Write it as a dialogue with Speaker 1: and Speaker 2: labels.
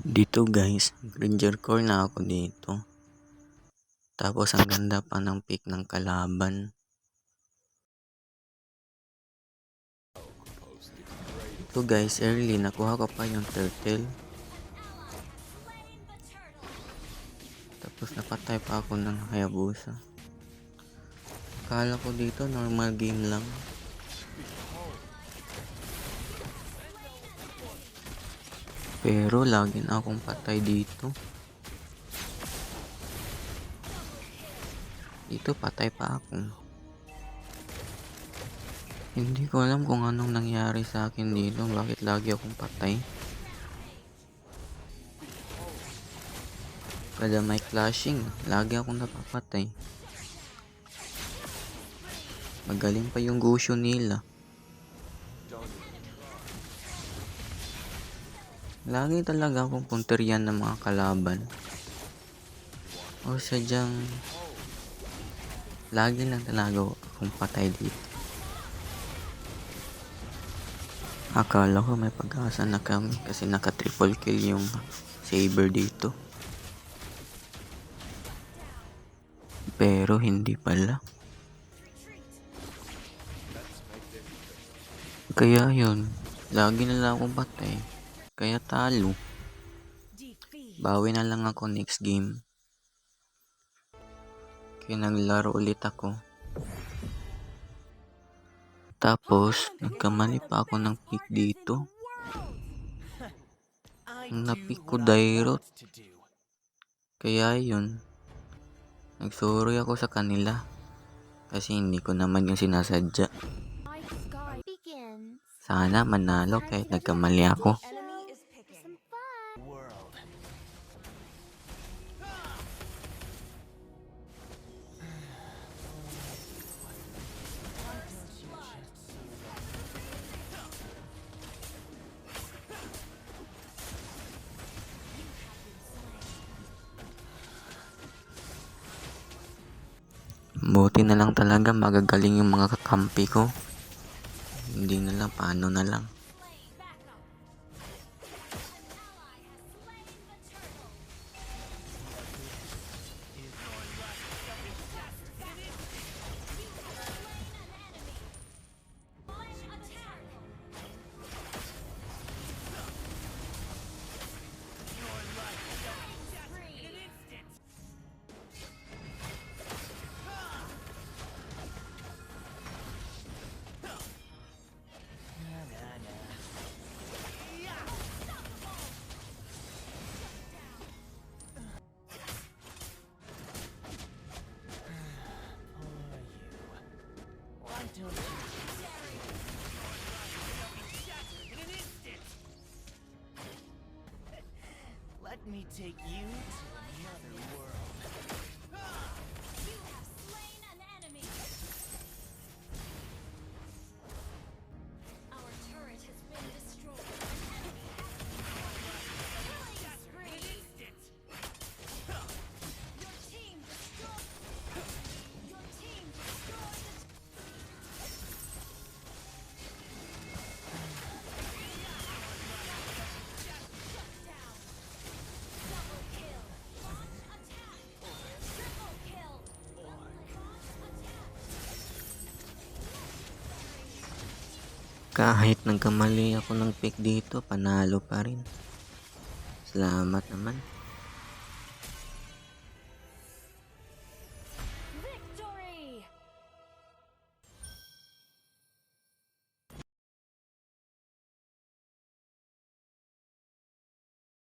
Speaker 1: Dito guys, Ranger Core na ako dito. Tapos ang ganda pa ng pick ng kalaban. Ito guys, early nakuha ko pa yung turtle. Tapos napatay pa ako ng Hayabusa. Akala ko dito normal game lang. Pero lagi na akong patay dito. Dito patay pa ako. Hindi ko alam kung anong nangyari sa akin dito. Bakit lagi akong patay? Kada may clashing, lagi akong napapatay. Magaling pa yung Gusho nila. Lagi talaga akong punterian ng mga kalaban. O sadyang lagi lang talaga akong patay dito. Akala ko may pag-asa na kami kasi naka triple kill yung Saber dito. Pero hindi pala. Kaya yun, lagi na lang akong patay. Kaya talo. Bawi na lang ako next game. Kaya naglaro ulit ako. Tapos, nagkamali pa ako ng pick dito. Napick ko Dairot. Kaya yun, nagsuroy ako sa kanila. Kasi hindi ko naman yung sinasadya. Sana manalo kahit nagkamali ako. Buti na lang talaga magagaling yung mga kakampi ko. Hindi na lang paano na lang.
Speaker 2: Let me take you to another world.
Speaker 3: You have slain an enemy. Our turret has been destroyed. An enemy has been killing spree. Your team destroyed. Your team destroyed.
Speaker 1: Kahit nagkamali ako ng pick dito, panalo pa rin. Salamat naman.